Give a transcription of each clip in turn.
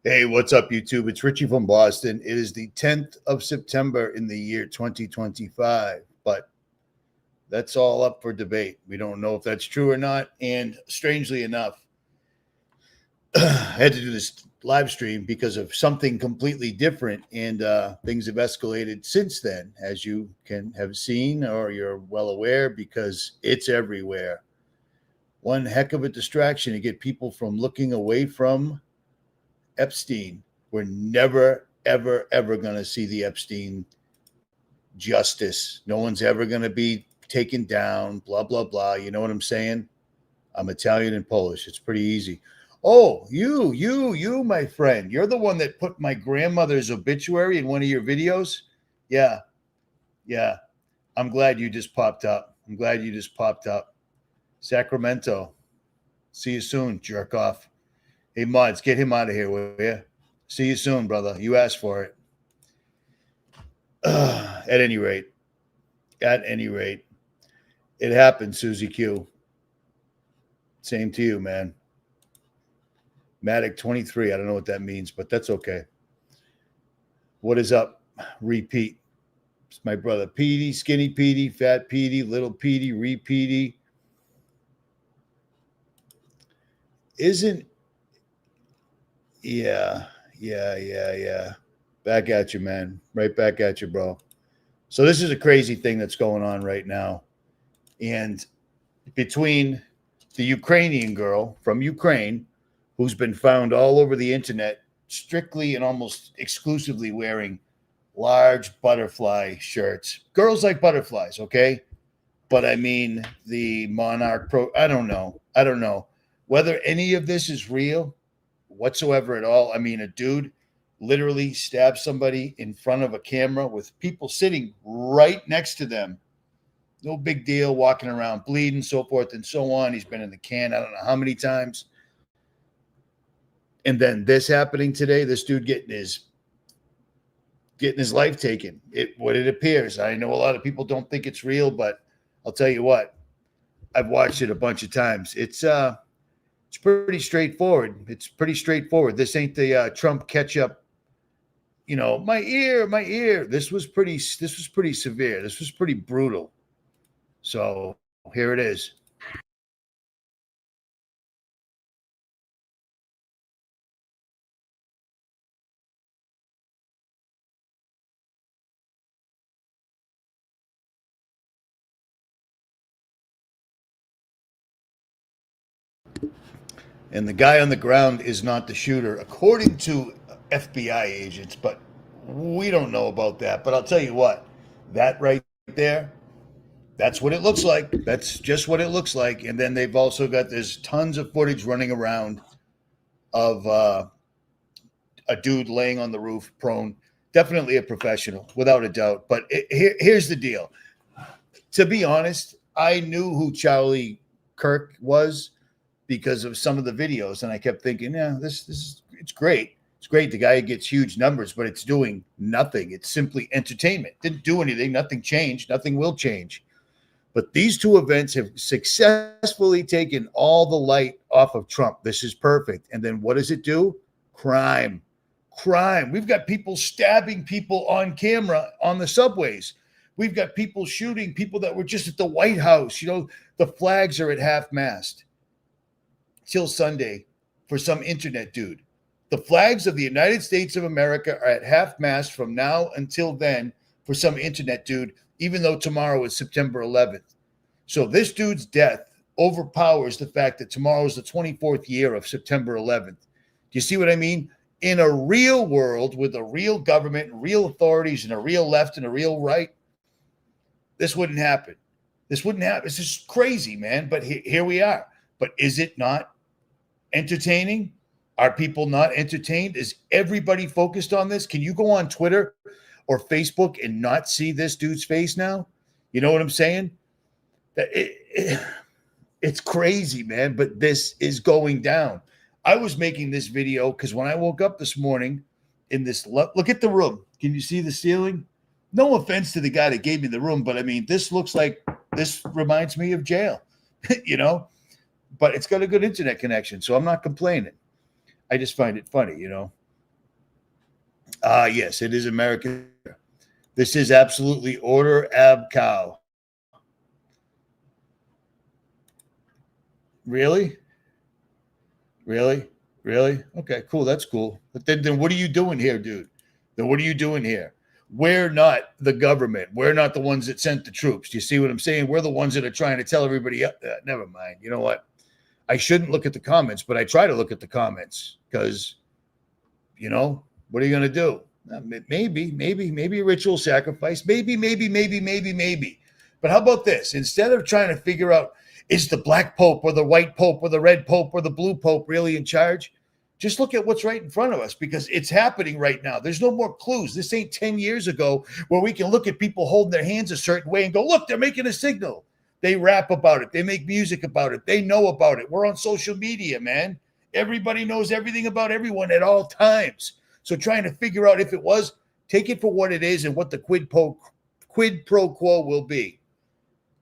Hey, what's up, YouTube? It's Richie from Boston. It is the 10th of September in the year 2025, but that's all up for debate. We don't know if that's true or not. And strangely enough, I had to do this live stream because of something completely different, and things have escalated since then, as you can have seen or you're well aware, because it's everywhere. One heck of a distraction to get people from looking away from Epstein. We're never, ever, ever going to see the Epstein justice. No one's ever going to be taken down, blah, blah, blah. You know what I'm saying? I'm Italian and Polish. It's pretty easy. Oh, you, my friend. You're the one that put my grandmother's obituary in one of your videos? Yeah. I'm glad you just popped up. Sacramento. See you soon, jerk off. Hey, Mods, get him out of here, will you? See you soon, brother. You asked for it. At any rate, it happened, Susie Q. Same to you, man. Matic 23. I don't know what that means, but that's okay. What is up? Repeat. It's my brother Petey, Skinny Petey, Fat Petey, Little Petey, Repeaty. Yeah. Back at you, man. Right back at you, bro. So this is a crazy thing that's going on right now. And between the Ukrainian girl from Ukraine, who's been found all over the internet, strictly and almost exclusively wearing large butterfly shirts. Girls like butterflies, okay? But I mean, the Monarch Pro, I don't know whether any of this is real whatsoever at all. I mean, a dude literally stabbed somebody in front of a camera with people sitting right next to them. No big deal, walking around bleeding, so forth and so on. He's been in the can I don't know how many times. And then this happening today, this dude getting his life taken. What it appears. I know a lot of people don't think it's real, but I'll tell you what, I've watched it a bunch of times. It's pretty straightforward. This ain't the Trump ketchup, my ear. This was pretty severe. This was pretty brutal. So here it is. And the guy on the ground is not the shooter, according to FBI agents, but we don't know about that. But I'll tell you what, that right there, that's what it looks like. That's just what it looks like. And then they've also got, there's tons of footage running around of a dude laying on the roof, prone. Definitely a professional, without a doubt. But here's the deal. To be honest, I knew who Charlie Kirk was because of some of the videos, and I kept thinking, yeah, it's great. It's great. The guy gets huge numbers, but it's doing nothing. It's simply entertainment. Didn't do anything. Nothing changed. Nothing will change. But these two events have successfully taken all the light off of Trump. This is perfect. And then what does it do? Crime. We've got people stabbing people on camera on the subways. We've got people shooting people that were just at the White House. The flags are at half-mast till Sunday for some internet dude. The flags of the United States of America are at half-mast from now until then for some internet dude, even though tomorrow is September 11th. So this dude's death overpowers the fact that tomorrow is the 24th year of September 11th. Do you see what I mean? In a real world with a real government, real authorities, and a real left and a real right, this wouldn't happen. It's just crazy, man. But here we are. But is it not entertaining? Are people not entertained? Is everybody focused on this? Can you go on Twitter or Facebook and not see this dude's face now? You know what I'm saying? It's crazy, man, but this is going down. I was making this video because when I woke up this morning in this, look at the room. Can you see the ceiling? No offense to the guy that gave me the room, but I mean, this reminds me of jail, you know, but it's got a good internet connection, so I'm not complaining. I just find it funny, you know. Yes, it is American. This is absolutely order ab cow. Really? Okay, cool. That's cool. But then what are you doing here, dude? Then what are you doing here? We're not the government. We're not the ones that sent the troops. Do you see what I'm saying? We're the ones that are trying to tell everybody, never mind. You know what? I shouldn't look at the comments, but I try to look at the comments because, you know, what are you going to do? Maybe a ritual sacrifice. Maybe. But how about this? Instead of trying to figure out, is the black pope or the white pope or the red pope or the blue pope really in charge? Just look at what's right in front of us because it's happening right now. There's no more clues. This ain't 10 years ago where we can look at people holding their hands a certain way and go, look, they're making a signal. They rap about it. They make music about it. They know about it. We're on social media, man. Everybody knows everything about everyone at all times. So trying to figure out if it was, take it for what it is and what the quid pro quo will be.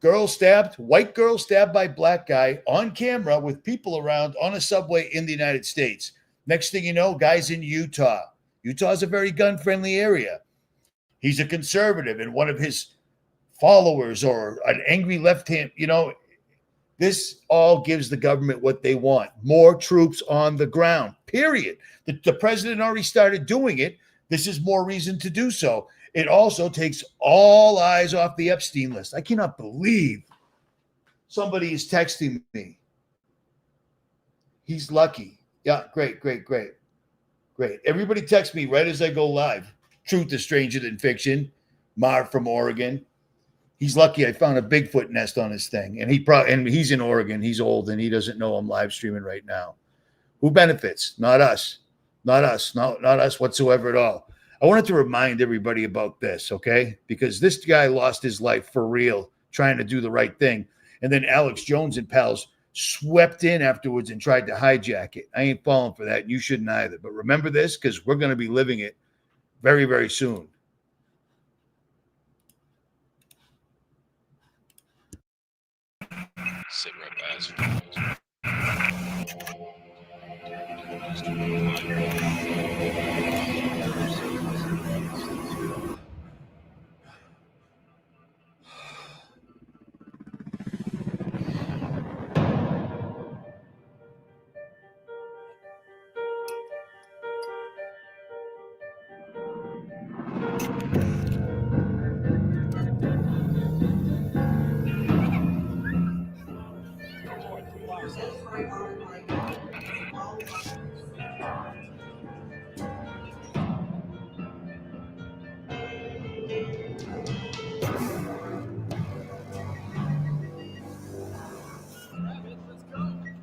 White girl stabbed by black guy on camera with people around on a subway in the United States. Next thing you know, guy's in Utah. Utah's a very gun-friendly area. He's a conservative, and one of his followers or an angry left hand, you know, this all gives the government what they want. More troops on the ground, period. The president already started doing it. This is more reason to do so. It also takes all eyes off the Epstein list. I cannot believe somebody is texting me. He's lucky. Yeah, great. Everybody text me right as I go live. Truth is stranger than fiction. Marv from Oregon. He's lucky I found a Bigfoot nest on his thing. And he's in Oregon. He's old and he doesn't know I'm live streaming right now. Who benefits? Not us. Not us whatsoever at all. I wanted to remind everybody about this, okay? Because this guy lost his life for real, trying to do the right thing. And then Alex Jones and pals swept in afterwards and tried to hijack it. I ain't falling for that. You shouldn't either. But remember this, because we're going to be living it very, very soon. Cigarette bastard.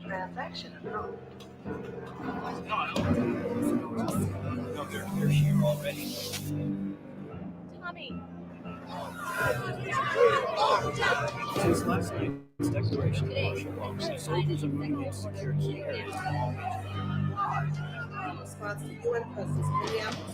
Transaction approved. No, they're here already. Tommy. Since last night's declaration of martial law, soldiers are moving into secure key areas. In response to UN presence in Minneapolis.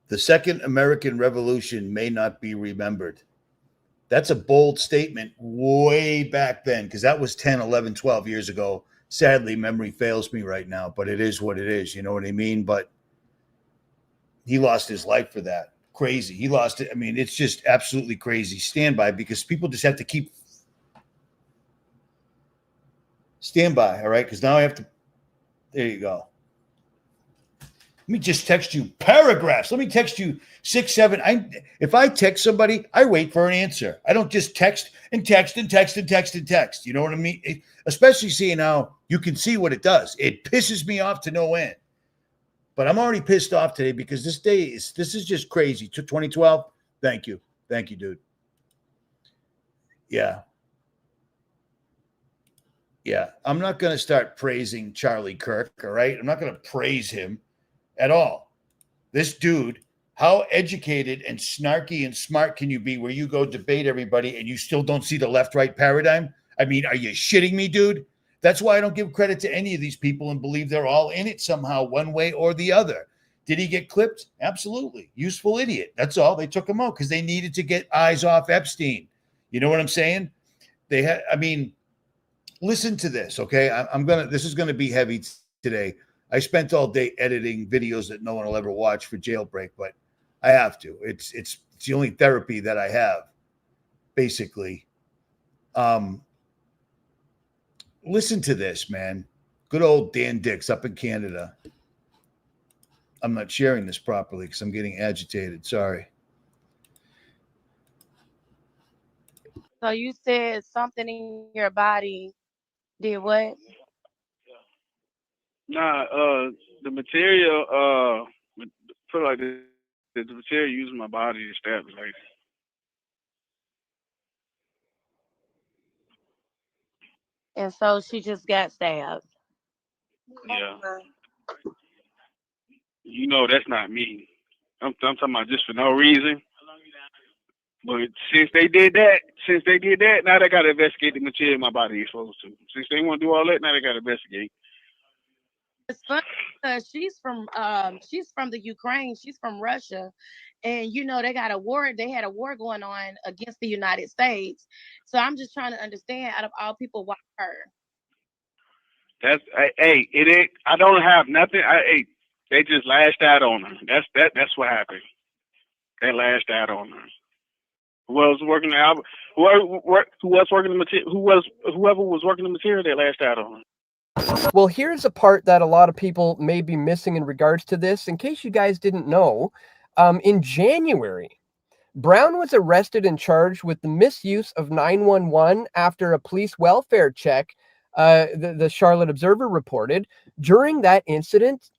The Second American Revolution may not be remembered. That's a bold statement way back then, because that was 10, 11, 12 years ago. Sadly, memory fails me right now, but it is what it is. You know what I mean? But he lost his life for that. Crazy. He lost it. I mean, it's just absolutely crazy. Stand by, because people just have to keep stand by. All right. Because now I have to. There you go. Let me just text you paragraphs. Let me text you 6, 7. If I text somebody, I wait for an answer. I don't just text and text and text and text and text. You know what I mean? Especially seeing how you can see what it does. It pisses me off to no end. But I'm already pissed off today because this is just crazy. 2012. Thank you, dude. Yeah. I'm not going to start praising Charlie Kirk. All right, I'm not going to praise him at all. This dude, how educated and snarky and smart can you be where you go debate everybody and you still don't see the left-right paradigm? I mean, are you shitting me, dude? That's why I don't give credit to any of these people and believe they're all in it somehow, one way or the other. Did he get clipped? Absolutely. Useful idiot. That's all. They took him out because they needed to get eyes off Epstein. You know what I'm saying? Listen to this, okay? This is gonna be heavy today. I spent all day editing videos that no one will ever watch for Jailbreak, but I have to. It's the only therapy that I have, basically. Listen to this, man. Good old Dan Dix up in Canada. I'm not sharing this properly because I'm getting agitated. Sorry. So you said something in your body did what? Nah, the material, put it like this, the material using my body to stab the lady. And so she just got stabbed. Yeah. You know that's not me. I'm talking about just for no reason. But since they did that, now they got to investigate the material my body is supposed to. Since they want to do all that, now they got to investigate. It's funny because she's from the Ukraine. She's from Russia, and you know they got a war. They had a war going on against the United States. So I'm just trying to understand, out of all people, why her? That's hey, it ain't. I don't have nothing. They just lashed out on her. That's what happened. They lashed out on her. Who else was working the album? Whoever was working the material? Whoever was working the material? They lashed out on her. Well, here's a part that a lot of people may be missing in regards to this. In case you guys didn't know, in January, Brown was arrested and charged with the misuse of 911 after a police welfare check, the Charlotte Observer reported. During that incident,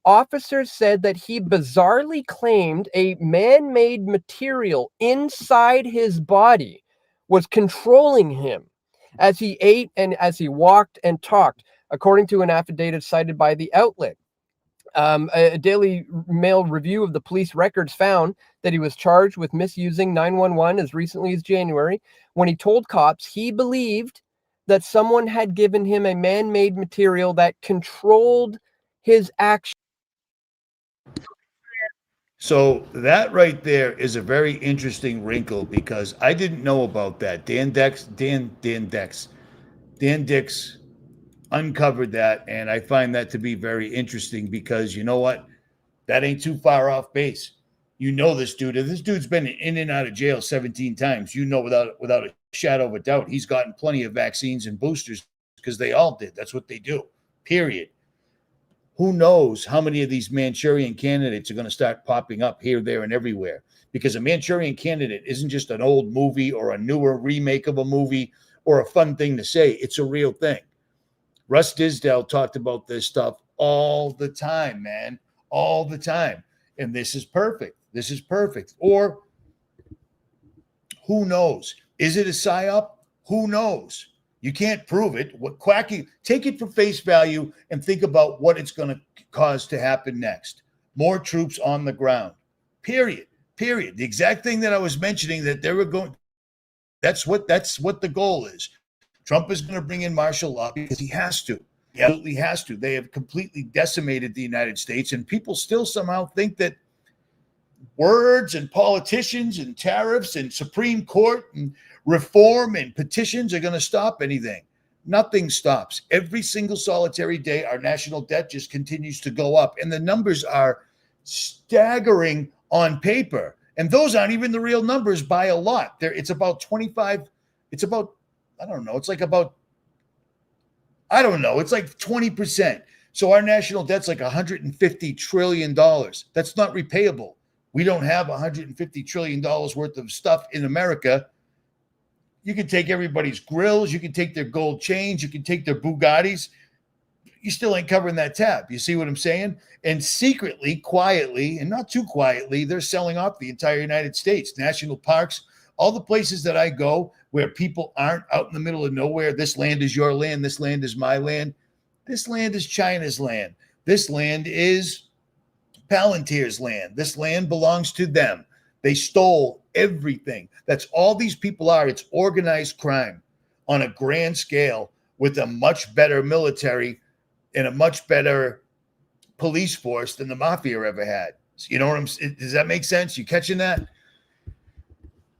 officers said that he bizarrely claimed a man-made material inside his body was controlling him as he ate and as he walked and talked, according to an affidavit cited by the outlet. A Daily Mail review of the police records found that he was charged with misusing 911 as recently as January, when he told cops he believed that someone had given him a man-made material that controlled his actions. So that right there is a very interesting wrinkle because I didn't know about that. Dan Dix uncovered that, and I find that to be very interesting because you know what? That ain't too far off base. You know this dude. This dude's been in and out of jail 17 times. You know without a shadow of a doubt, he's gotten plenty of vaccines and boosters because they all did. That's what they do, period. Who knows how many of these Manchurian candidates are going to start popping up here, there, and everywhere? Because a Manchurian candidate isn't just an old movie or a newer remake of a movie or a fun thing to say. It's a real thing. Russ Disdale talked about this stuff all the time, man, all the time. And this is perfect. This is perfect. Or who knows? Is it a psyop? Who knows? You can't prove it. What quacky? Take it for face value and think about what it's going to cause to happen next. More troops on the ground. Period. Period. The exact thing that I was mentioning that they were going. That's what the goal is. Trump is going to bring in martial law because he has to. He absolutely has to. They have completely decimated the United States, and people still somehow think that words and politicians and tariffs and Supreme Court and reform and petitions are going to stop anything. Nothing stops. Every single solitary day, our national debt just continues to go up. And the numbers are staggering on paper. And those aren't even the real numbers by a lot. It's about 25. It's about, I don't know. It's like 20%. So our national debt's like $150 trillion. That's not repayable. We don't have $150 trillion worth of stuff in America. You can take everybody's grills. You can take their gold chains. You can take their Bugattis. You still ain't covering that tab. You see what I'm saying? And secretly, quietly, and not too quietly, they're selling off the entire United States, national parks, all the places that I go where people aren't out in the middle of nowhere. This land is your land. This land is my land. This land is China's land. This land is Palantir's land. This land belongs to them. They stole everything. That's all these people are. It's organized crime on a grand scale with a much better military and a much better police force than the mafia ever had. You know what I'm saying? Does that make sense? You catching that?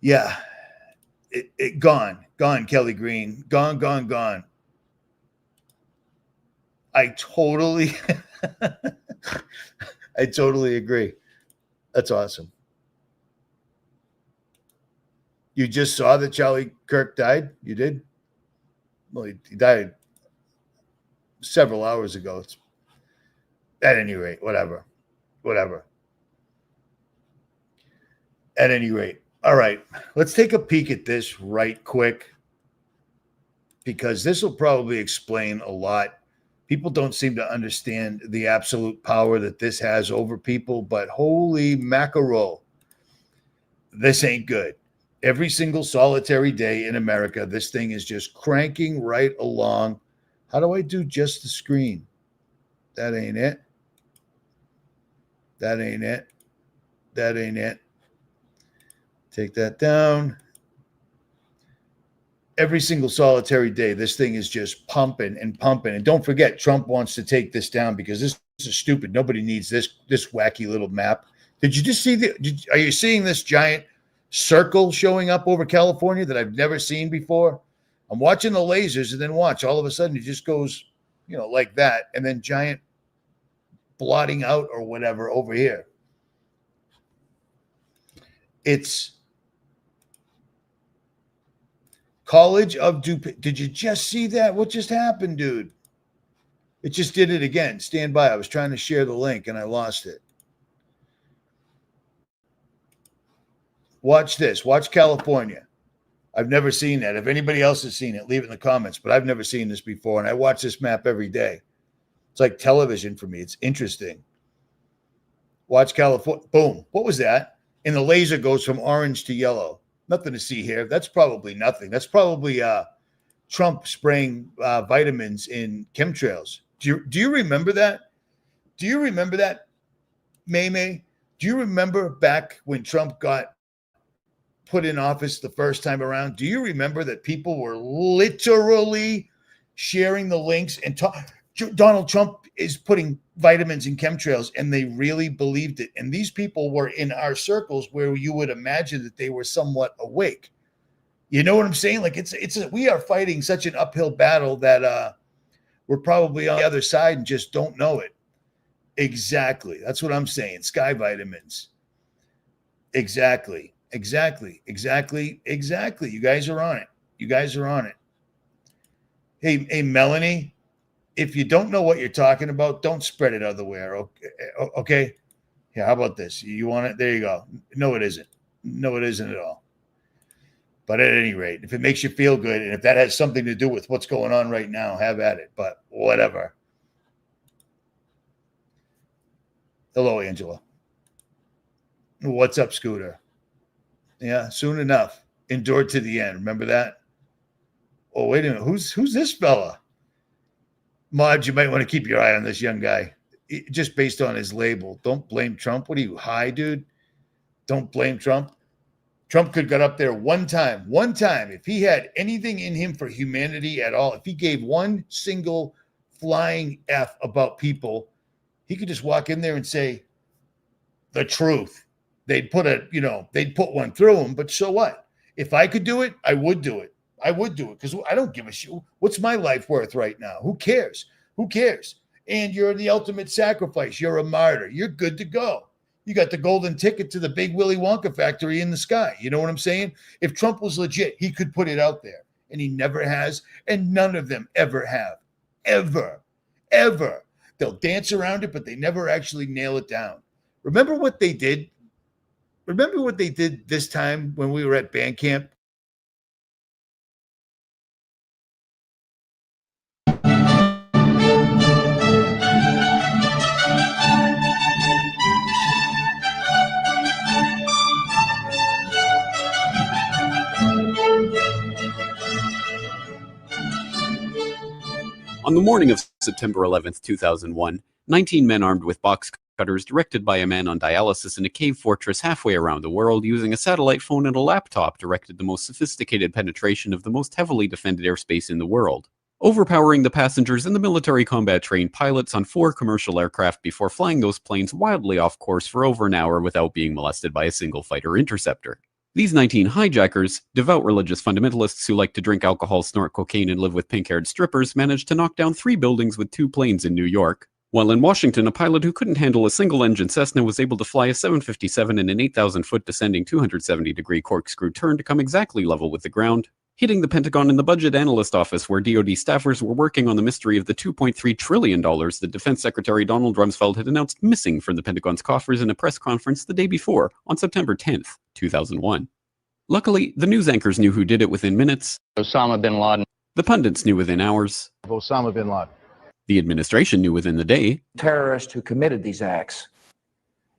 Yeah. Gone, Kelly Green. Gone. I totally agree. That's awesome. You just saw that Charlie Kirk died? You did? Well, he died several hours ago. At any rate, whatever. At any rate. All right. Let's take a peek at this right quick, because this will probably explain a lot. People don't seem to understand the absolute power that this has over people, but holy mackerel, this ain't good. Every single solitary day in America, this thing is just cranking right along. How do I do just the screen? That ain't it. Take that down. Every single solitary day, this thing is just pumping and pumping. And don't forget, Trump wants to take this down because this is stupid. Nobody needs this wacky little map. Did you just see are you seeing this giant circle showing up over California that I've never seen before? I'm watching the lasers, and then watch, all of a sudden it just goes, like that, and then giant blotting out or whatever over here. It's College of DuPage. Did you just see that? What just happened, dude? It just did it again. Stand by. I was trying to share the link and I lost it. Watch this. Watch California. I've never seen that. If anybody else has seen it, leave it in the comments. But I've never seen this before, and I watch this map every day. It's like television for me. It's interesting. Watch California. Boom. What was that? And the laser goes from orange to yellow. Nothing to see here. That's probably nothing. That's probably Trump spraying vitamins in chemtrails. Do you remember that? Do you remember that, May? Do you remember back when Trump got put in office the first time around? Do you remember that people were literally sharing the links and Donald Trump is putting vitamins in chemtrails, and they really believed it. And these people were in our circles where you would imagine that they were somewhat awake. You know what I'm saying? Like we are fighting such an uphill battle that we're probably on the other side and just don't know it. Exactly. That's what I'm saying. Sky vitamins. Exactly. You guys are on it. Hey, Melanie, if you don't know what you're talking about, don't spread it otherwhere. Okay. Yeah. How about this? You want it? There you go. No, it isn't. No, it isn't at all. But at any rate, if it makes you feel good, and if that has something to do with what's going on right now, have at it. But whatever. Hello, Angela. What's up, Scooter? Yeah, soon enough. Endured to the end. Remember that? oh, wait a minute, who's this fella? Mod, you might want to keep your eye on this young guy, just based on his label. Don't blame Trump. What are you, high, dude? Don't blame Trump. Trump could get up there one time. If he had anything in him for humanity at all, if he gave one single flying F about people, he could just walk in there and say the truth. They'd put one through him, but so what? If I could do it, I would do it. Because I don't give a shit. What's my life worth right now? Who cares? And you're the ultimate sacrifice. You're a martyr. You're good to go. You got the golden ticket to the big Willy Wonka factory in the sky. You know what I'm saying? If Trump was legit, he could put it out there. And he never has. And none of them ever have. Ever. They'll dance around it, but they never actually nail it down. Remember what they did? This time when we were at band camp? On the morning of September 11th, 2001, 19 men armed with box cutters, directed by a man on dialysis in a cave fortress halfway around the world, using a satellite phone and a laptop, directed the most sophisticated penetration of the most heavily defended airspace in the world, overpowering the passengers and the military combat-trained pilots on 4 commercial aircraft before flying those planes wildly off course for over an hour without being molested by a single fighter interceptor. These 19 hijackers, devout religious fundamentalists who like to drink alcohol, snort cocaine, and live with pink-haired strippers, managed to knock down 3 buildings with 2 planes in New York, while in Washington, a pilot who couldn't handle a single-engine Cessna was able to fly a 757 in an 8,000-foot descending 270-degree corkscrew turn to come exactly level with the ground, hitting the Pentagon in the budget analyst office where DoD staffers were working on the mystery of the $2.3 trillion that Defense Secretary Donald Rumsfeld had announced missing from the Pentagon's coffers in a press conference the day before, on September 10th, 2001. Luckily, the news anchors knew who did it within minutes. Osama bin Laden. The pundits knew within hours. Osama bin Laden. The administration knew within the day. Terrorists who committed these acts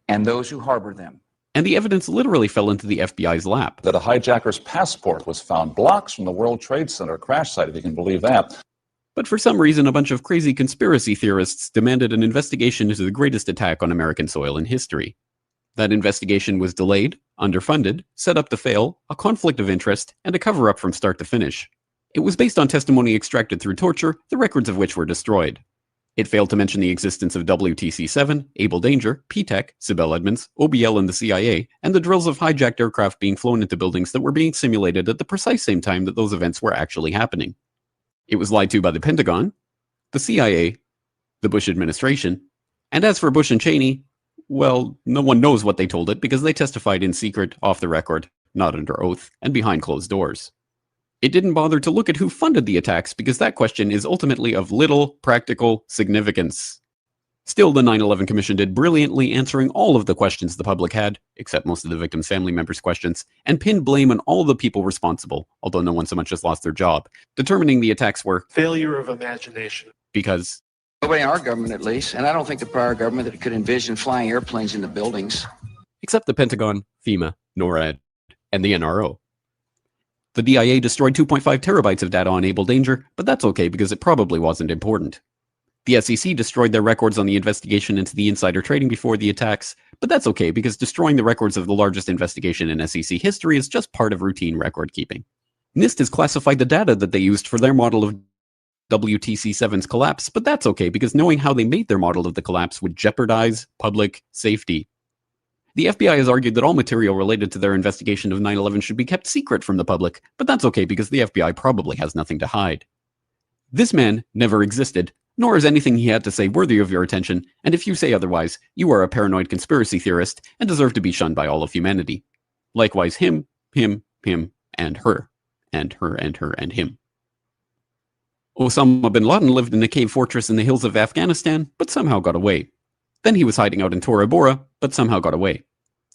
and those who harbor them. And the evidence literally fell into the FBI's lap. That a hijacker's passport was found blocks from the World Trade Center crash site, if you can believe that. But for some reason, a bunch of crazy conspiracy theorists demanded an investigation into the greatest attack on American soil in history. That investigation was delayed, underfunded, set up to fail, a conflict of interest, and a cover-up from start to finish. It was based on testimony extracted through torture, the records of which were destroyed. It failed to mention the existence of WTC-7, Able Danger, P-TECH, Sibel Edmonds, OBL and the CIA, and the drills of hijacked aircraft being flown into buildings that were being simulated at the precise same time that those events were actually happening. It was lied to by the Pentagon, the CIA, the Bush administration, and as for Bush and Cheney, well, no one knows what they told it because they testified in secret, off the record, not under oath, and behind closed doors. It didn't bother to look at who funded the attacks because that question is ultimately of little practical significance. Still, the 9/11 Commission did brilliantly, answering all of the questions the public had, except most of the victims' family members' questions, and pinned blame on all the people responsible, although no one so much as lost their job, determining the attacks were failure of imagination. Because Nobody in our government, at least, and I don't think the prior government that could envision flying airplanes into buildings. Except the Pentagon, FEMA, NORAD, and the NRO. The DIA destroyed 2.5 terabytes of data on Able Danger, but that's okay because it probably wasn't important. The SEC destroyed their records on the investigation into the insider trading before the attacks, but that's okay because destroying the records of the largest investigation in SEC history is just part of routine record keeping. NIST has classified the data that they used for their model of WTC-7's collapse, but that's okay because knowing how they made their model of the collapse would jeopardize public safety. The FBI has argued that all material related to their investigation of 9/11 should be kept secret from the public, but that's okay because the FBI probably has nothing to hide. This man never existed, nor is anything he had to say worthy of your attention, and if you say otherwise, you are a paranoid conspiracy theorist and deserve to be shunned by all of humanity. Likewise him, and her, and her, and her, and him. Osama bin Laden lived in a cave fortress in the hills of Afghanistan, but somehow got away. Then he was hiding out in Tora Bora, but somehow got away.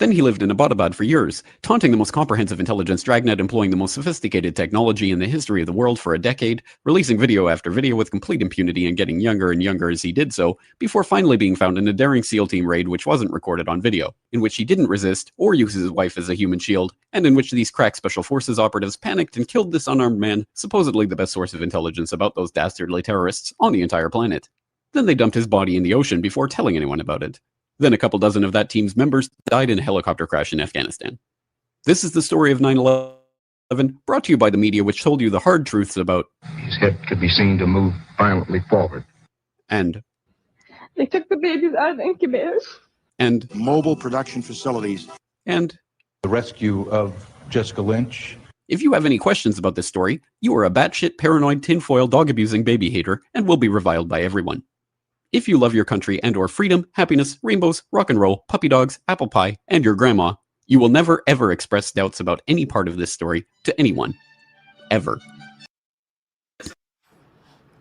Then he lived in Abbottabad for years, taunting the most comprehensive intelligence dragnet, employing the most sophisticated technology in the history of the world for a decade, releasing video after video with complete impunity and getting younger and younger as he did so, before finally being found in a daring SEAL team raid which wasn't recorded on video, in which he didn't resist or use his wife as a human shield, and in which these crack special forces operatives panicked and killed this unarmed man, supposedly the best source of intelligence about those dastardly terrorists on the entire planet. Then they dumped his body in the ocean before telling anyone about it. Then a couple dozen of that team's members died in a helicopter crash in Afghanistan. This is the story of 9/11, brought to you by the media which told you the hard truths about his head could be seen to move violently forward. And they took the babies out of the incubators. And mobile production facilities. And the rescue of Jessica Lynch. If you have any questions about this story, you are a batshit paranoid tinfoil dog-abusing baby hater and will be reviled by everyone. If you love your country and or freedom, happiness, rainbows, rock and roll, puppy dogs, apple pie, and your grandma, you will never ever express doubts about any part of this story to anyone. Ever.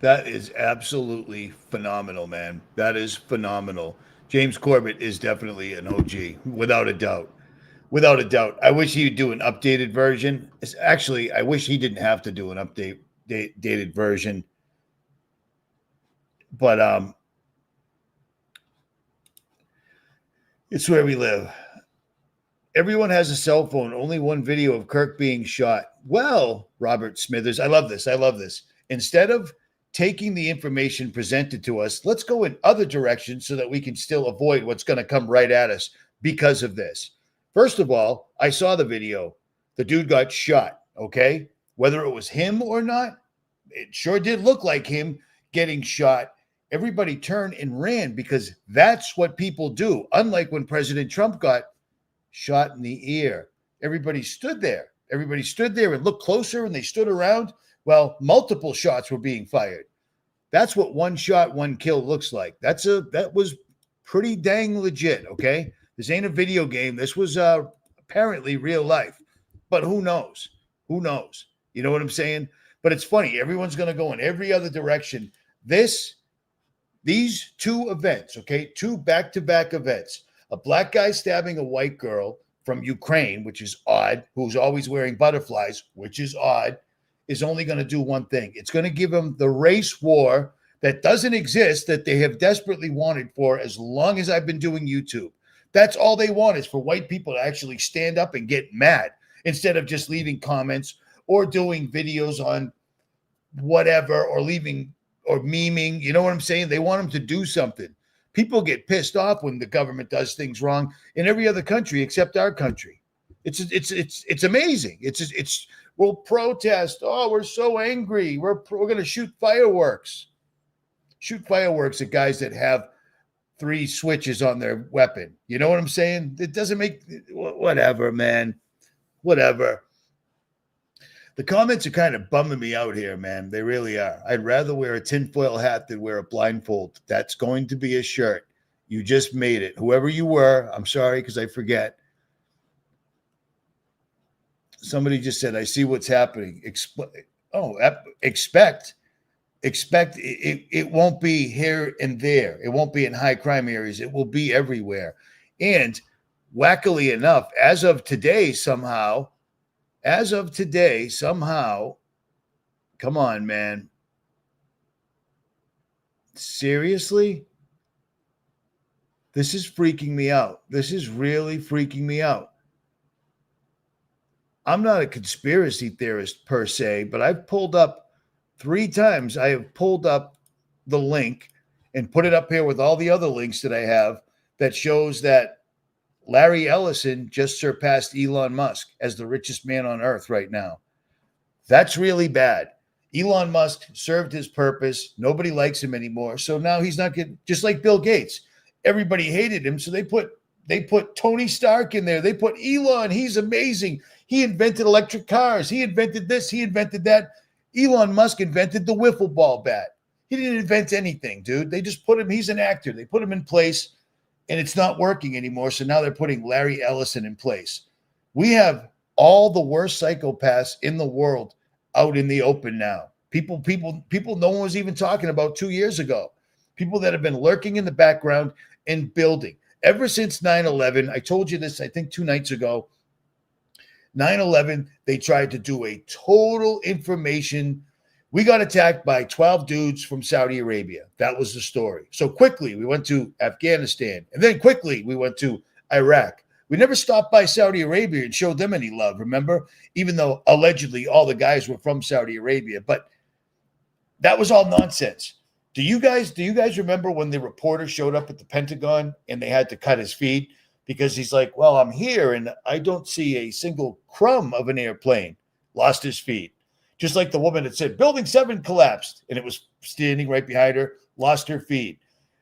That is absolutely phenomenal, man. That is phenomenal. James Corbett is definitely an OG, without a doubt. Without a doubt. I wish he'd do an updated version. Actually, I wish he didn't have to do an updated version. But it's where we live. Everyone has a cell phone. Only one video of Kirk being shot. Well, Robert Smithers, I love this. I love this. Instead of taking the information presented to us, let's go in other directions so that we can still avoid what's going to come right at us because of this. First of all, I saw the video. The dude got shot, okay? Whether it was him or not, it sure did look like him getting shot. Everybody turned and ran because that's what people do. Unlike when President Trump got shot in the ear, everybody stood there. Everybody stood there and looked closer and they stood around. Well, multiple shots were being fired. That's what one shot, one kill looks like. That was pretty dang legit, okay? This ain't a video game. This was apparently real life. But who knows? Who knows? You know what I'm saying? But it's funny. Everyone's going to go in every other direction. These two events, okay, two back-to-back events, a black guy stabbing a white girl from Ukraine, which is odd, who's always wearing butterflies, which is odd, is only going to do one thing. It's going to give them the race war that doesn't exist that they have desperately wanted for as long as I've been doing YouTube. That's all they want is for white people to actually stand up and get mad instead of just leaving comments or doing videos on whatever or leaving or memeing. You know what I'm saying? They want them to do something. People get pissed off when the government does things wrong in every other country except our country. It's amazing. We'll protest. Oh, we're so angry. We're going to shoot fireworks. Shoot fireworks at guys that have 3 switches on their weapon. You know what I'm saying? It doesn't make whatever, man. Whatever. The comments are kind of bumming me out here, man. They really are. I'd rather wear a tinfoil hat than wear a blindfold. That's going to be a shirt. You just made it. Whoever you were, I'm sorry because I forget. Somebody just said, I see what's happening. Expect it won't be here and there. It won't be in high crime areas. It will be everywhere. And wackily enough, as of today, somehow, come on, man. Seriously? This is freaking me out. This is really freaking me out. I'm not a conspiracy theorist per se, but I've pulled up 3 times. I have pulled up the link and put it up here with all the other links that I have that shows that Larry Ellison just surpassed Elon Musk as the richest man on earth right now. That's really bad. Elon Musk served his purpose. Nobody likes him anymore. So now he's not getting, just like Bill Gates. Everybody hated him. So they put Tony Stark in there. They put Elon. He's amazing. He invented electric cars. He invented this. He invented that. Elon Musk invented the wiffle ball bat. He didn't invent anything, dude. They just put him, he's an actor. They put him in place and it's not working anymore. So now they're putting Larry Ellison in place. We have all the worst psychopaths in the world out in the open now. People no one was even talking about 2 years ago. People that have been lurking in the background and building. Ever since 9/11, I told you this, I think 2 nights ago. 9/11, they tried to do a total information. We got attacked by 12 dudes from Saudi Arabia. That was the story. So quickly, we went to Afghanistan. And then quickly, we went to Iraq. We never stopped by Saudi Arabia and showed them any love, remember? Even though allegedly all the guys were from Saudi Arabia. But that was all nonsense. Do you guys remember when the reporter showed up at the Pentagon and they had to cut his feed? Because he's like, well, I'm here and I don't see a single crumb of an airplane. Lost his feed. Just like the woman that said, Building 7 collapsed, and it was standing right behind her, lost her feed.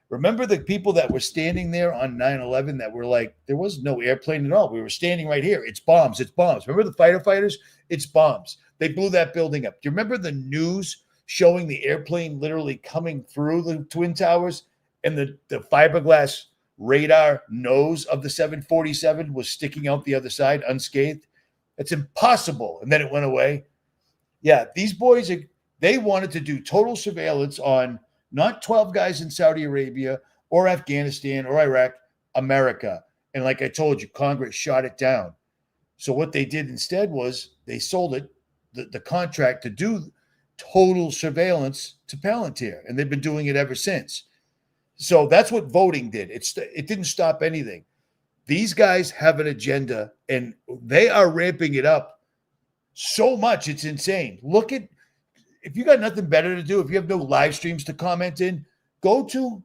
Remember the people that were standing there on 9/11 that were like, there was no airplane at all. We were standing right here. It's bombs. It's bombs. Remember the fighter fighters? It's bombs. They blew that building up. Do you remember the news showing the airplane literally coming through the Twin Towers and the fiberglass radar nose of the 747 was sticking out the other side unscathed? It's impossible. And then it went away. Yeah, these boys, they wanted to do total surveillance on not 12 guys in Saudi Arabia or Afghanistan or Iraq, America. And like I told you, Congress shot it down. So what they did instead was they sold it, the contract to do total surveillance to Palantir. And they've been doing it ever since. So that's what voting did. It didn't stop anything. These guys have an agenda and they are ramping it up so much, it's insane. Look at, if you got nothing better to do, if you have no live streams to comment in, go to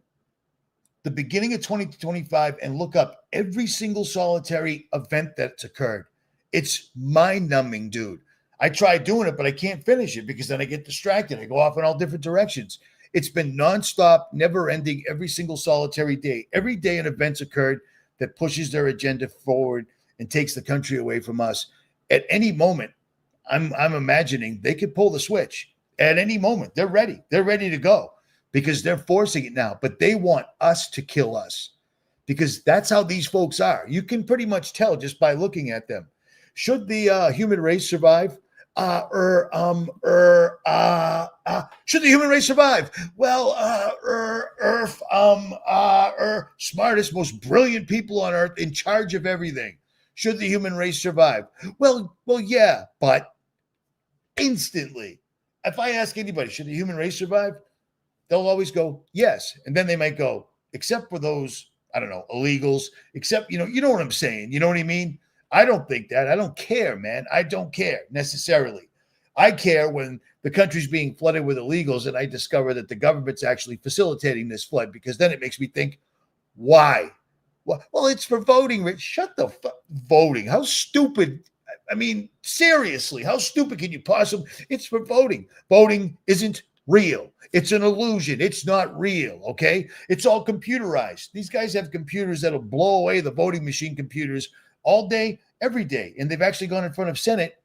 the beginning of 2025 and look up every single solitary event that's occurred. It's mind-numbing, dude. I tried doing it, but I can't finish it because then I get distracted. I go off in all different directions. It's been nonstop, never-ending, every single solitary day. Every day an event's occurred that pushes their agenda forward and takes the country away from us. At any moment, I'm imagining they could pull the switch at any moment. They're ready. They're ready to go because they're forcing it now. But they want us to kill us because that's how these folks are. You can pretty much tell just by looking at them. Should the human race survive? Should the human race survive? Well, smartest, most brilliant people on earth in charge of everything. Should the human race survive? Well, yeah, but instantly, if I ask anybody, should the human race survive? They'll always go, yes. And then they might go, except for those, I don't know, illegals, except, you know what I'm saying? You know what I mean? I don't think that. I don't care, man. I don't care necessarily. I care when the country's being flooded with illegals and I discover that the government's actually facilitating this flood because then it makes me think, why? Well, it's for voting, Rich. Shut the fuck. Voting. How stupid. I mean, seriously, how stupid can you possibly? It's for voting. Voting isn't real. It's an illusion. It's not real, okay? It's all computerized. These guys have computers that'll blow away the voting machine computers all day, every day. And they've actually gone in front of Senate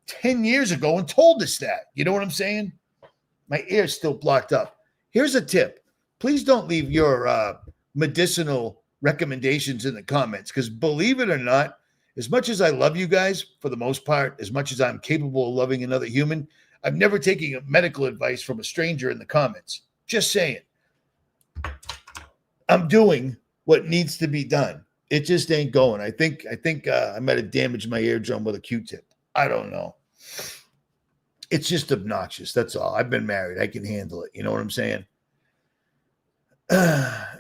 10 years ago and told us that. You know what I'm saying? My ear's still blocked up. Here's a tip. Please don't leave your medicinal recommendations in the comments because believe it or not, as much as I love you guys, for the most part, as much as I'm capable of loving another human, I'm never taking medical advice from a stranger in the comments. Just saying. I'm doing what needs to be done. It just ain't going. I think I might have damaged my eardrum with a Q-tip. I don't know. It's just obnoxious. That's all. I've been married. I can handle it. You know what I'm saying?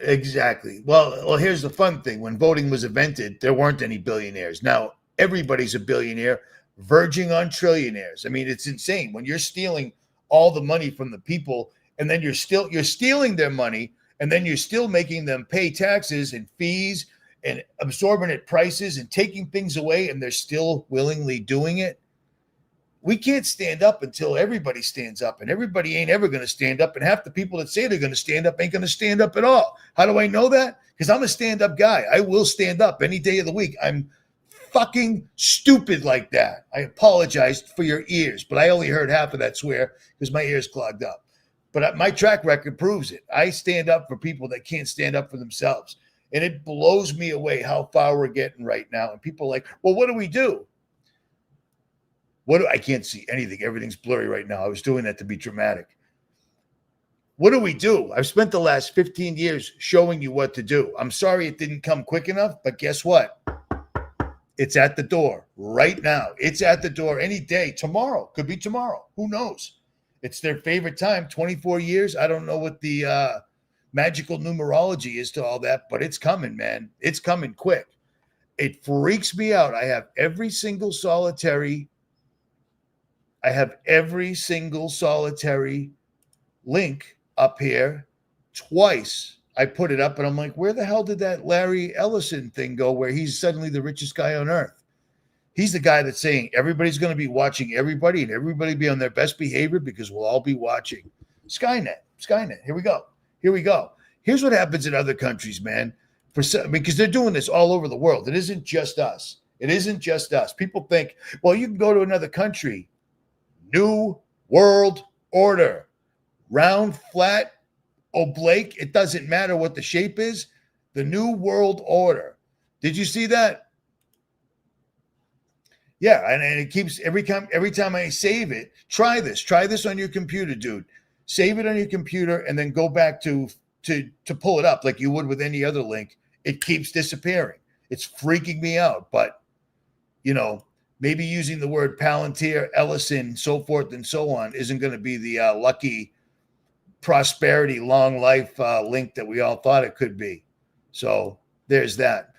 Exactly. Well, here's the fun thing. When voting was invented, there weren't any billionaires. Now, everybody's a billionaire, verging on trillionaires. I mean, it's insane. When you're stealing all the money from the people, and then you're stealing their money, and then you're still making them pay taxes and fees and absorbent prices and taking things away, and they're still willingly doing it. We can't stand up until everybody stands up, and everybody ain't ever going to stand up. And half the people that say they're going to stand up ain't going to stand up at all. How do I know that? Because I'm a stand-up guy. I will stand up any day of the week. I'm fucking stupid like that. I apologize for your ears, but I only heard half of that swear because my ears clogged up. But my track record proves it. I stand up for people that can't stand up for themselves. And it blows me away how far we're getting right now. And people are like, well, what do we do? I can't see anything. Everything's blurry right now. I was doing that to be dramatic. What do? I've spent the last 15 years showing you what to do. I'm sorry it didn't come quick enough, but guess what? It's at the door right now. It's at the door any day. Tomorrow. Could be tomorrow. Who knows? It's their favorite time. 24 years. I don't know what the magical numerology is to all that, but it's coming, man. It's coming quick. It freaks me out. I have every single solitary link up here twice. I put it up and I'm like, where the hell did that Larry Ellison thing go where he's suddenly the richest guy on earth? He's the guy that's saying everybody's going to be watching everybody and everybody be on their best behavior because we'll all be watching. Skynet. Here we go. Here's what happens in other countries, man. Because they're doing this all over the world. It isn't just us. People think, well, you can go to another country. New world order. Round, flat, oblique. It doesn't matter what the shape is. The new world order. Did you see that? Yeah, and it keeps every time I save it. Try this on your computer, dude. Save it on your computer and then go back to pull it up like you would with any other link. It keeps disappearing. It's freaking me out. But maybe using the word Palantir, Ellison, so forth and so on isn't going to be the lucky prosperity, long life link that we all thought it could be. So there's that.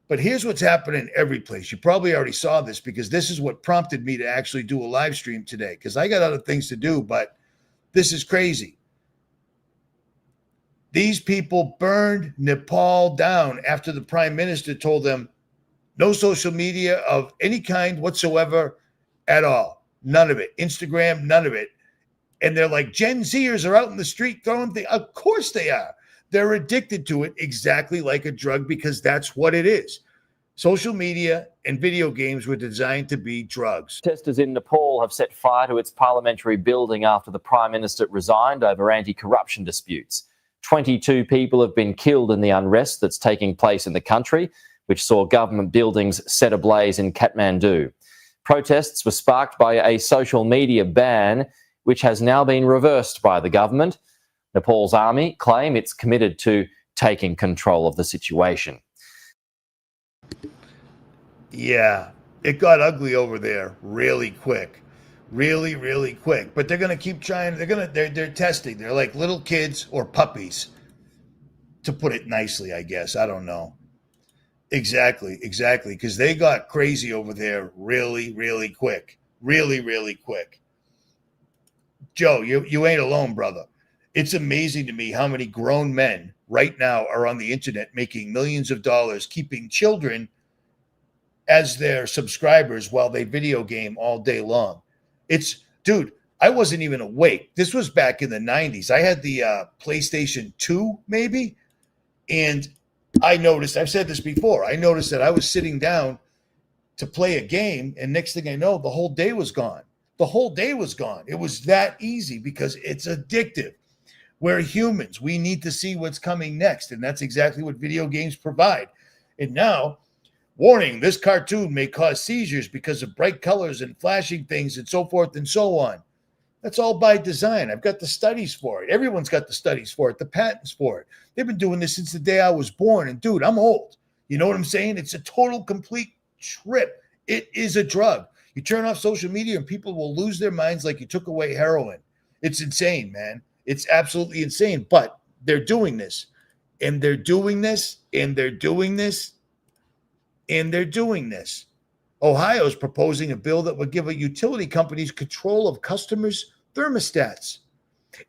But here's what's happening every place. You probably already saw this because this is what prompted me to actually do a live stream today because I got other things to do, but this is crazy. These people burned Nepal down after the prime minister told them no social media of any kind whatsoever at all. None of it. Instagram, none of it. And they're like, Gen Zers are out in the street throwing things. Of course they are. They're addicted to it exactly like a drug because that's what it is. Social media and video games were designed to be drugs. Protesters in Nepal have set fire to its parliamentary building after the Prime Minister resigned over anti-corruption disputes. 22 people have been killed in the unrest that's taking place in the country, which saw government buildings set ablaze in Kathmandu. Protests were sparked by a social media ban, which has now been reversed by the government. Nepal's army claim it's committed to taking control of the situation. Yeah, it got ugly over there really quick. Really quick. But they're going to keep trying. They're testing. They're like little kids or puppies, to put it nicely, I guess. I don't know. Exactly. Because they got crazy over there really quick. Really quick. Joe, you ain't alone, brother. It's amazing to me how many grown men right now are on the internet making millions of dollars, keeping children as their subscribers while they video game all day long. Dude, I wasn't even awake. This was back in the 90s. I had the PlayStation 2, maybe. And I noticed, I've said this before, I noticed that I was sitting down to play a game. And next thing I know, the whole day was gone. It was that easy because it's addictive. We're humans. We need to see what's coming next. And that's exactly what video games provide. And now, warning, this cartoon may cause seizures because of bright colors and flashing things and so forth and so on. That's all by design. I've got the studies for it. Everyone's got the studies for it, the patents for it. They've been doing this since the day I was born. And dude, I'm old. You know what I'm saying? It's a total, complete trip. It is a drug. You turn off social media and people will lose their minds like you took away heroin. It's insane, man. It's absolutely insane. But they're doing this. And they're doing this. And they're doing this. And they're doing this. Ohio is proposing a bill that would give a utility companies control of customers' thermostats.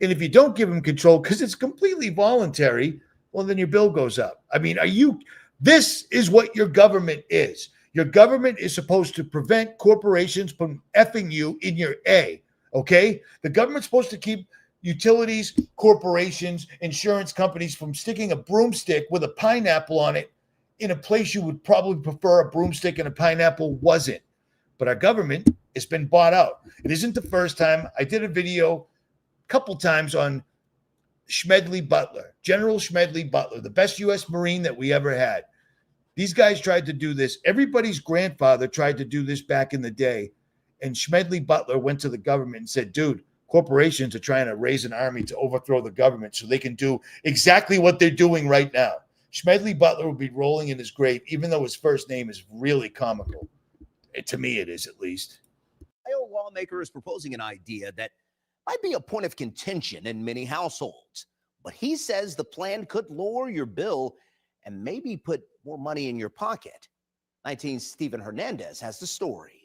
And if you don't give them control because it's completely voluntary, well, then your bill goes up. I mean, this is what your government is. Your government is supposed to prevent corporations from effing you in your A, okay? The government's supposed to keep utilities, corporations, insurance companies from sticking a broomstick with a pineapple on it in a place you would probably prefer a broomstick and a pineapple wasn't. But our government has been bought out. It isn't the first time. I did a video a couple times on Smedley Butler, General Smedley Butler, the best U.S. Marine that we ever had. These guys tried to do this. Everybody's grandfather tried to do this back in the day. And Smedley Butler went to the government and said, dude, corporations are trying to raise an army to overthrow the government so they can do exactly what they're doing right now. Smedley Butler will be rolling in his grave, even though his first name is really comical. To me, it is, at least. Ohio lawmaker is proposing an idea that might be a point of contention in many households. But he says the plan could lower your bill and maybe put more money in your pocket. 19's Stephen Hernandez has the story.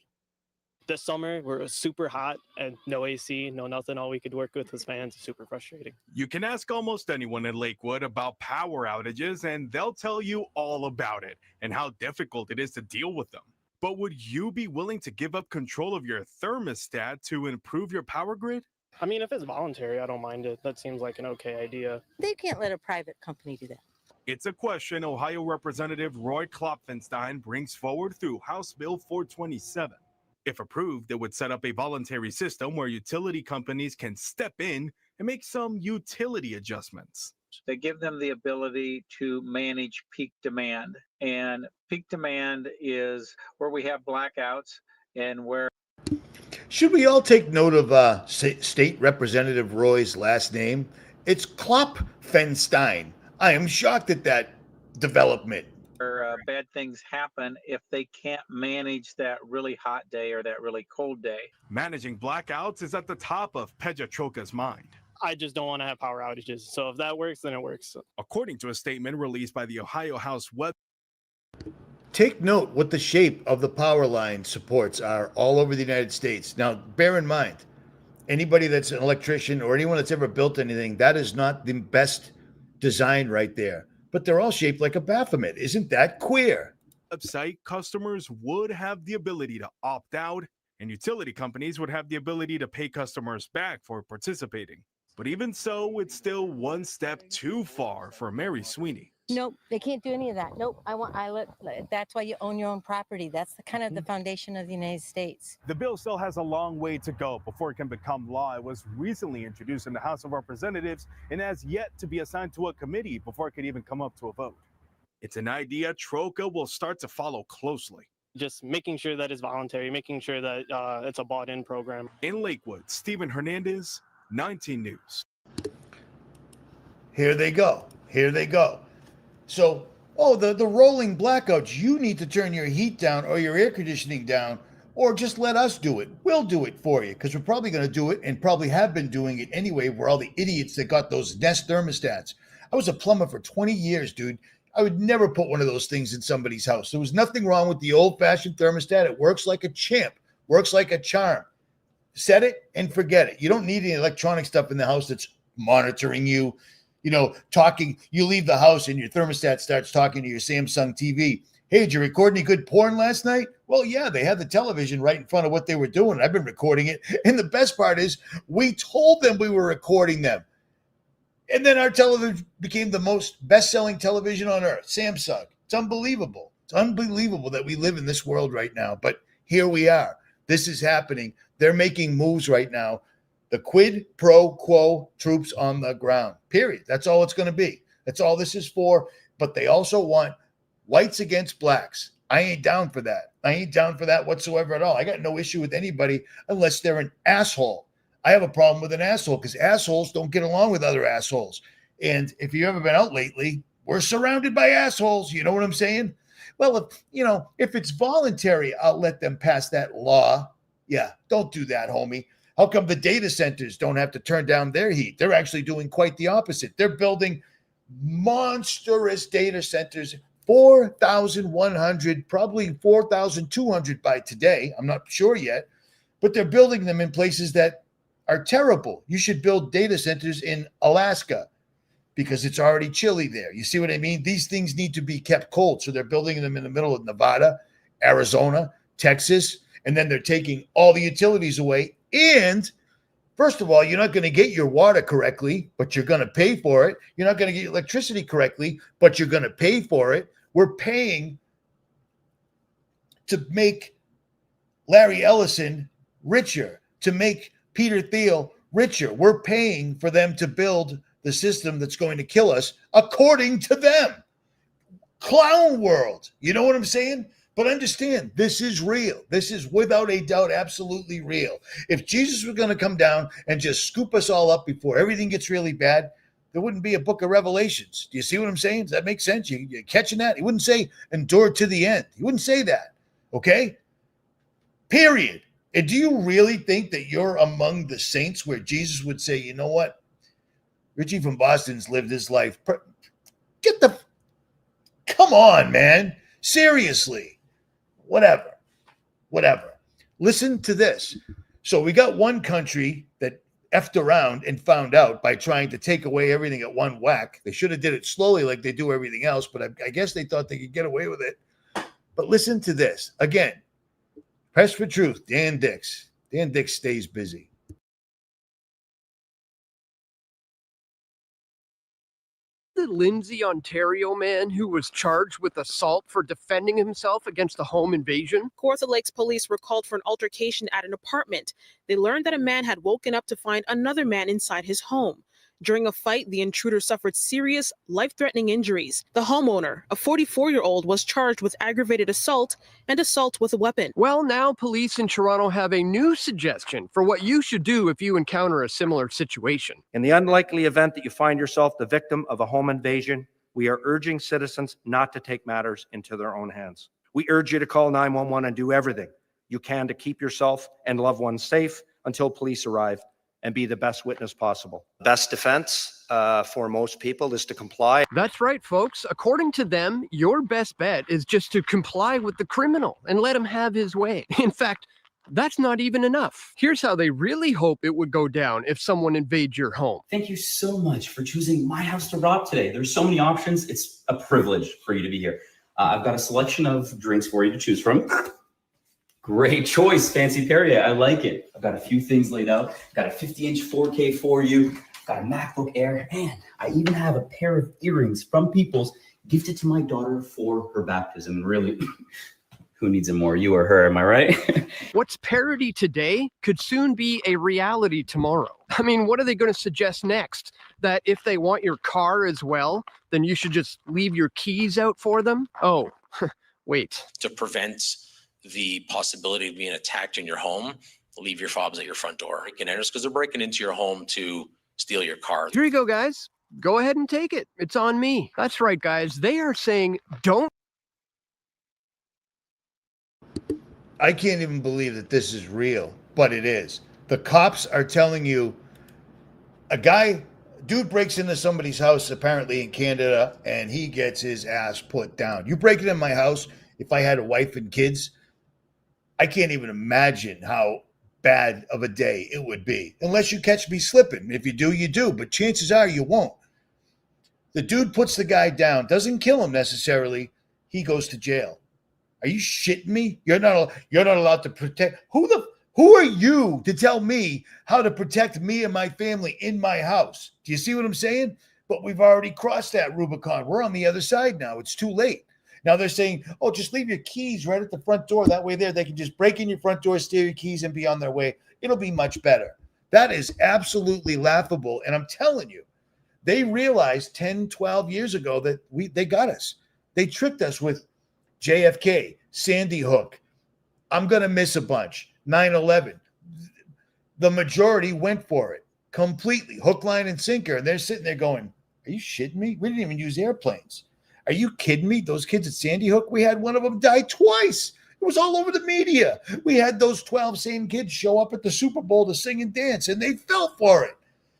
This summer, we're super hot and no AC, no nothing. All we could work with was fans. It's super frustrating. You can ask almost anyone in Lakewood about power outages, and they'll tell you all about it and how difficult it is to deal with them. But would you be willing to give up control of your thermostat to improve your power grid? I mean, if it's voluntary, I don't mind it. That seems like an okay idea. They can't let a private company do that. It's a question Ohio Representative Roy Klopfenstein brings forward through House Bill 427. If approved, it would set up a voluntary system where utility companies can step in and make some utility adjustments. They give them the ability to manage peak demand. And peak demand is where we have blackouts and where. Should we all take note of State Representative Roy's last name? It's Klopfenstein. I am shocked at that development. Bad things happen if they can't manage that really hot day or that really cold day. Managing blackouts is at the top of Pejatroka's mind. I just don't want to have power outages. So if that works, then it works. According to a statement released by the Ohio House web. Take note what the shape of the power line supports are all over the United States. Now, bear in mind, anybody that's an electrician or anyone that's ever built anything, that is not the best design right there. But they're all shaped like a Baphomet. Isn't that queer? Website customers would have the ability to opt out, and utility companies would have the ability to pay customers back for participating. But even so, it's still one step too far for Mary Sweeney. Nope, they can't do any of that. Nope, that's why you own your own property. That's the kind of the foundation of the United States. The bill still has a long way to go before it can become law. It was recently introduced in the House of Representatives and has yet to be assigned to a committee before it could even come up to a vote. It's an idea Troca will start to follow closely. Just making sure that it's voluntary, making sure that it's a bought-in program. In Lakewood, Stephen Hernandez, 19 News. Here they go. Here they go. So, the rolling blackouts, you need to turn your heat down or your air conditioning down, or just let us do it. We'll do it for you, because we're probably going to do it and probably have been doing it anyway. We're all the idiots that got those Nest thermostats. I was a plumber for 20 years, dude. I would never put one of those things in somebody's house. There was nothing wrong with the old-fashioned thermostat. It works like a champ, works like a charm. Set it and forget it. You don't need any electronic stuff in the house that's monitoring you. Talking, you leave the house and your thermostat starts talking to your Samsung TV. Hey, did you record any good porn last night? Well, yeah, they had the television right in front of what they were doing. I've been recording it. And the best part is we told them we were recording them. And then our television became the most best-selling television on earth, Samsung. It's unbelievable. It's unbelievable that we live in this world right now. But here we are. This is happening. They're making moves right now. The quid pro quo troops on the ground, period. That's all it's going to be. That's all this is for. But they also want whites against blacks. I ain't down for that. I ain't down for that whatsoever at all. I got no issue with anybody unless they're an asshole. I have a problem with an asshole because assholes don't get along with other assholes. And if you've ever been out lately, we're surrounded by assholes. You know what I'm saying? Well, if it's voluntary, I'll let them pass that law. Yeah, don't do that, homie. How come the data centers don't have to turn down their heat? They're actually doing quite the opposite. They're building monstrous data centers, 4,100, probably 4,200 by today. I'm not sure yet, but they're building them in places that are terrible. You should build data centers in Alaska because it's already chilly there. You see what I mean? These things need to be kept cold. So they're building them in the middle of Nevada, Arizona, Texas, and then they're taking all the utilities away. And first of all, you're not going to get your water correctly, but you're going to pay for it. You're not going to get your electricity correctly, but you're going to pay for it. We're paying to make Larry Ellison richer, to make Peter Thiel richer. We're paying for them to build the system that's going to kill us, according to them. Clown world. You know what I'm saying? But understand, this is real. This is without a doubt absolutely real. If Jesus was going to come down and just scoop us all up before everything gets really bad, there wouldn't be a book of Revelations. Do you see what I'm saying? Does that make sense? You're catching that? He wouldn't say endure to the end. He wouldn't say that. Okay? Period. And do you really think that you're among the saints where Jesus would say, you know what? Richie from Boston's lived his life. Come on, man. Seriously. Whatever. Listen to this. So we got one country that effed around and found out by trying to take away everything at one whack. They should have did it slowly like they do everything else, but I guess they thought they could get away with it. But listen to this. Again, Press for Truth, Dan Dix. Dan Dix stays busy. The Lindsay, Ontario man who was charged with assault for defending himself against a home invasion? Kawartha Lakes police were called for an altercation at an apartment. They learned that a man had woken up to find another man inside his home. During a fight, the intruder suffered serious, life-threatening injuries. The homeowner, a 44-year-old, was charged with aggravated assault and assault with a weapon. Well, now police in Toronto have a new suggestion for what you should do if you encounter a similar situation. In the unlikely event that you find yourself the victim of a home invasion, we are urging citizens not to take matters into their own hands. We urge you to call 911 and do everything you can to keep yourself and loved ones safe until police arrive, and be the best witness possible. Best defense for most people is to comply. That's right, folks. According to them, your best bet is just to comply with the criminal and let him have his way. In fact, that's not even enough. Here's how they really hope it would go down if someone invades your home. Thank you so much for choosing my house to rob today. There's so many options. It's a privilege for you to be here. I've got a selection of drinks for you to choose from. Great choice, Fancy Perrier. I like it. I've got a few things laid out. Got a 50-inch 4K for you. Got a MacBook Air. And I even have a pair of earrings from Peoples gifted to my daughter for her baptism. Really, who needs it more, you or her? Am I right? What's parody today could soon be a reality tomorrow. I mean, what are they going to suggest next? That if they want your car as well, then you should just leave your keys out for them? Oh, wait. To prevent the possibility of being attacked in your home, leave your fobs at your front door. Because they're breaking into your home to steal your car. Here you go, guys. Go ahead and take it. It's on me. That's right, guys. They are saying don't. I can't even believe that this is real, but it is. The cops are telling you dude breaks into somebody's house, apparently in Canada, and he gets his ass put down. You break it in my house, if I had a wife and kids, I can't even imagine how bad of a day it would be. Unless you catch me slipping. If you do, you do. But chances are you won't. The dude puts the guy down, doesn't kill him necessarily. He goes to jail. Are you shitting me? You're not allowed to protect. Who are you to tell me how to protect me and my family in my house? Do you see what I'm saying? But we've already crossed that Rubicon. We're on the other side now. It's too late. Now they're saying, oh, just leave your keys right at the front door. That way they can just break in your front door, steal your keys, and be on their way. It'll be much better. That is absolutely laughable. And I'm telling you, they realized 10, 12 years ago that they got us. They tricked us with JFK, Sandy Hook. I'm going to miss a bunch. 9/11. The majority went for it completely, hook, line, and sinker. And they're sitting there going, are you shitting me? We didn't even use airplanes. Are you kidding me? Those kids at Sandy Hook, we had one of them die twice. It was all over the media. We had those 12 same kids show up at the Super Bowl to sing and dance, and they fell for it.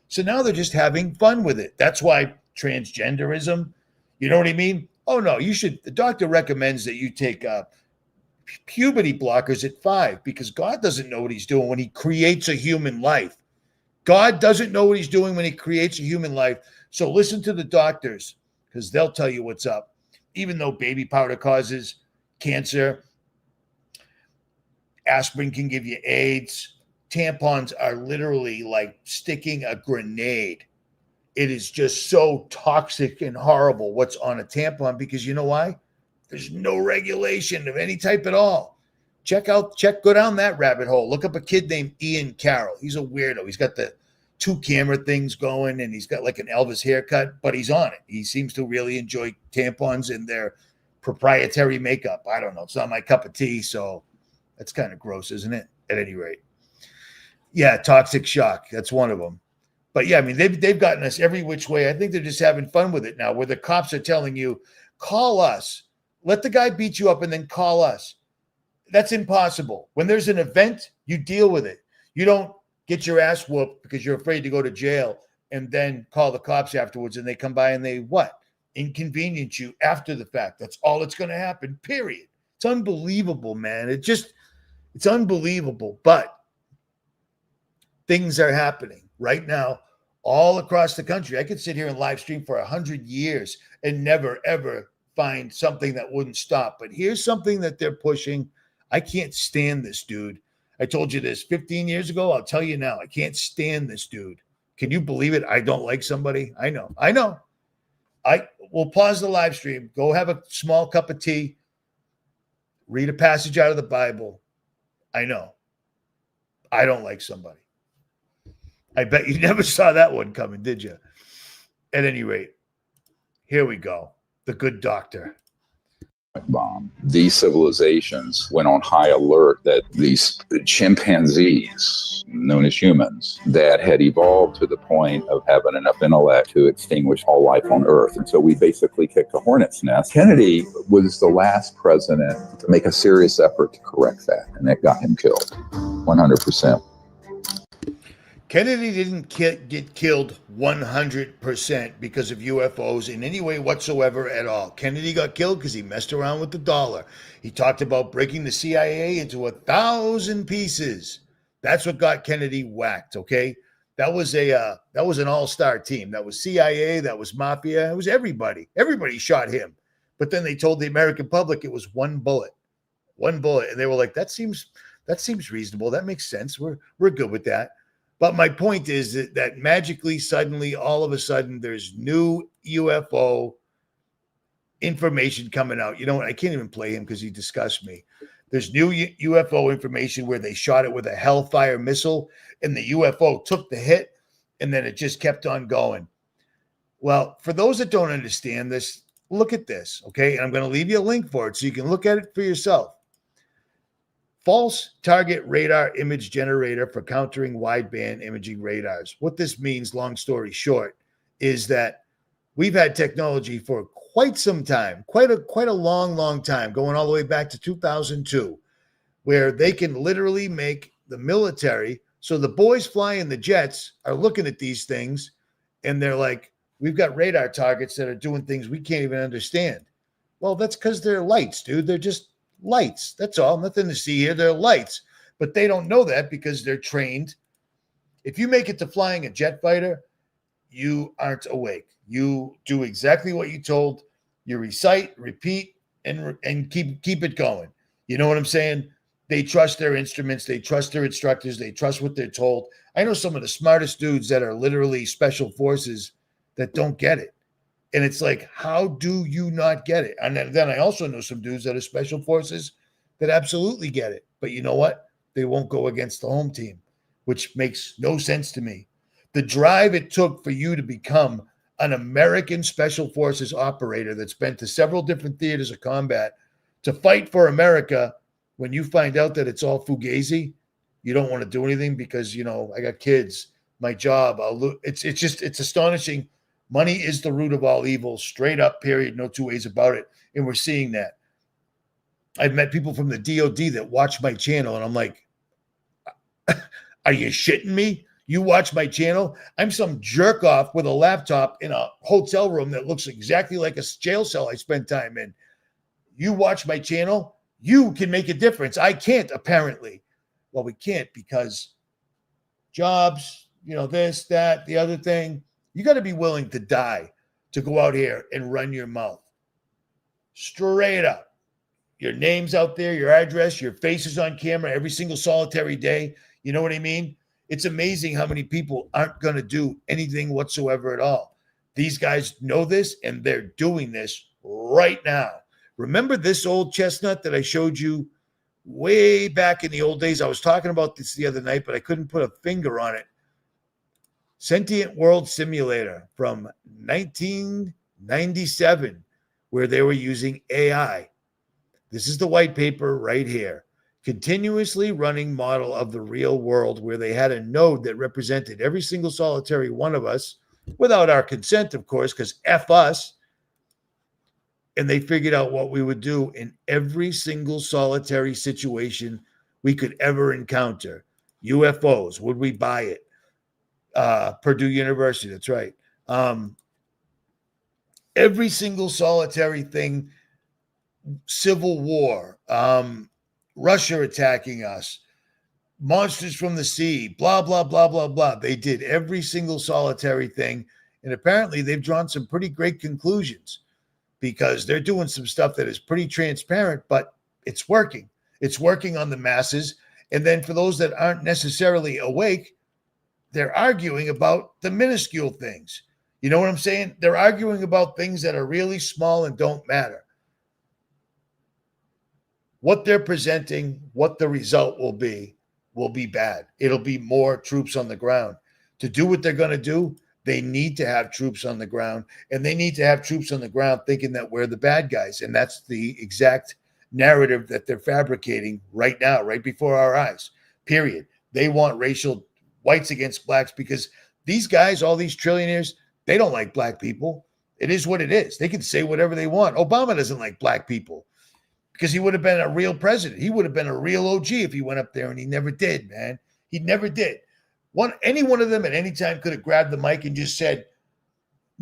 So now they're just having fun with it. That's why transgenderism, you know what I mean? Oh, no, the doctor recommends that you take puberty blockers at 5 because God doesn't know what he's doing when he creates a human life. God doesn't know what he's doing when he creates a human life. So listen to the doctors, because they'll tell you what's up. Even though baby powder causes cancer, aspirin can give you AIDS, tampons are literally like sticking a grenade. It is just so toxic and horrible what's on a tampon, because you know why? There's no regulation of any type at all. Go down that rabbit hole. Look up a kid named Ian Carroll. He's a weirdo. He's got the 2 camera things going, and he's got like an Elvis haircut, but he's on it. He seems to really enjoy tampons and their proprietary makeup. I don't know. It's not my cup of tea, so that's kind of gross, isn't it? At any rate. Yeah, toxic shock. That's one of them. But yeah, I mean, they've gotten us every which way. I think they're just having fun with it now, where the cops are telling you, call us. Let the guy beat you up and then call us. That's impossible. When there's an event, you deal with it. You don't get your ass whooped because you're afraid to go to jail and then call the cops afterwards and they come by and they what? Inconvenience you after the fact. That's all that's going to happen, period. It's unbelievable, man. It's unbelievable. But things are happening right now all across the country. I could sit here and live stream for 100 years and never, ever find something that wouldn't stop. But here's something that they're pushing. I can't stand this dude. I told you this 15 years ago. I'll tell you now. I can't stand this dude. Can you believe it? I don't like somebody. I know. I will pause the live stream. Go have a small cup of tea. Read a passage out of the Bible. I know. I don't like somebody. I bet you never saw that one coming, did you? At any rate, here we go. The good doctor. Bomb. These civilizations went on high alert that these chimpanzees, known as humans, that had evolved to the point of having enough intellect to extinguish all life on Earth. And so we basically kicked a hornet's nest. Kennedy was the last president to make a serious effort to correct that, and that got him killed 100%. Kennedy didn't get killed 100% because of UFOs in any way whatsoever at all. Kennedy got killed because he messed around with the dollar. He talked about breaking the CIA into 1,000 pieces. That's what got Kennedy whacked, okay? That was an all-star team. That was CIA, that was mafia, it was everybody. Everybody shot him. But then they told the American public it was one bullet. And they were like, that seems reasonable. That makes sense. We're good with that. But my point is that magically, suddenly, all of a sudden, there's new UFO information coming out. You know what? I can't even play him because he disgusts me. There's new UFO information where they shot it with a Hellfire missile, and the UFO took the hit, and then it just kept on going. Well, for those that don't understand this, look at this, okay? And I'm going to leave you a link for it so you can look at it for yourself. False target radar image generator for countering wideband imaging radars. What this means, long story short, is that we've had technology for quite some time, quite a long time, going all the way back to 2002, where they can literally make the military. So the boys flying the jets are looking at these things and they're like, we've got radar targets that are doing things we can't even understand. Well, that's because they're lights, dude. They're just lights. That's all. Nothing to see here. They're lights. But they don't know that because they're trained. If you make it to flying a jet fighter, you aren't awake. You do exactly what you told. You recite, repeat, and keep it going. You know what I'm saying? They trust their instruments. They trust their instructors. They trust what they're told. I know some of the smartest dudes that are literally special forces that don't get it. And it's like, how do you not get it? And then I also know some dudes that are special forces that absolutely get it. But you know what? They won't go against the home team, which makes no sense to me. The drive it took for you to become an American special forces operator that's been to several different theaters of combat to fight for America, when you find out that it's all fugazi, you don't want to do anything because, you know, I got kids, my job. It's astonishing. Money is the root of all evil, straight up, period. No two ways about it. And we're seeing that. I've met people from the DOD that watch my channel, and I'm like, are you shitting me? You watch my channel? I'm some jerk off with a laptop in a hotel room that looks exactly like a jail cell I spent time in. You watch my channel? You can make a difference. I can't, apparently. Well, we can't because jobs, you know, this, that, the other thing. You got to be willing to die to go out here and run your mouth. Straight up. Your name's out there, your address, your face is on camera every single solitary day. You know what I mean? It's amazing how many people aren't going to do anything whatsoever at all. These guys know this, and they're doing this right now. Remember this old chestnut that I showed you way back in the old days? I was talking about this the other night, but I couldn't put a finger on it. Sentient World Simulator from 1997, where they were using AI. This is the white paper right here. Continuously running model of the real world, where they had a node that represented every single solitary one of us without our consent, of course, because F us. And they figured out what we would do in every single solitary situation we could ever encounter. UFOs, would we buy it? Purdue University, that's right. Every single solitary thing, Civil War, Russia attacking us, monsters from the sea, blah, blah, blah, blah, blah. They did every single solitary thing. And apparently they've drawn some pretty great conclusions, because they're doing some stuff that is pretty transparent, but it's working. It's working on the masses. And then for those that aren't necessarily awake, they're arguing about the minuscule things. You know what I'm saying? They're arguing about things that are really small and don't matter. What they're presenting, what the result will be bad. It'll be more troops on the ground. To do what they're going to do, they need to have troops on the ground, and they need to have troops on the ground thinking that we're the bad guys. And that's the exact narrative that they're fabricating right now, right before our eyes, period. They want racial whites against blacks because these guys, all these trillionaires, they don't like black people. It is what it is. They can say whatever they want. Obama doesn't like black people because he would have been a real president. He would have been a real OG if he went up there, and he never did, man. He never did. Any one of them at any time could have grabbed the mic and just said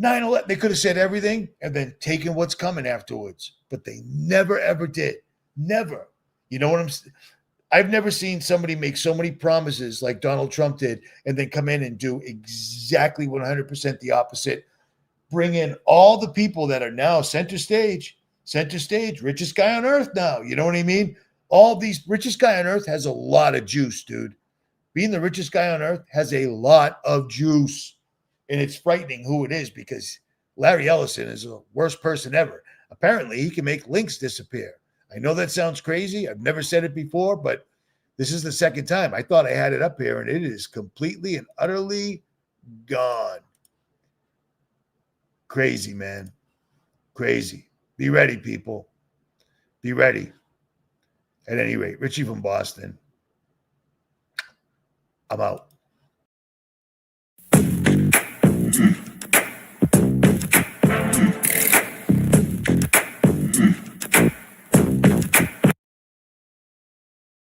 9/11. They could have said everything and then taken what's coming afterwards, but they never, ever did. Never. You know what I've never seen somebody make so many promises like Donald Trump did and then come in and do exactly 100% the opposite. Bring in all the people that are now center stage, richest guy on earth now. You know what I mean? All these richest guy on earth has a lot of juice, dude. Being the richest guy on earth has a lot of juice, and it's frightening who it is, because Larry Ellison is the worst person ever. Apparently, he can make links disappear. I know that sounds crazy. I've never said it before, but this is the second time. I thought I had it up here, and it is completely and utterly gone. Crazy, man. Crazy. Be ready, people. Be ready. At any rate, Richie from Boston. I'm out.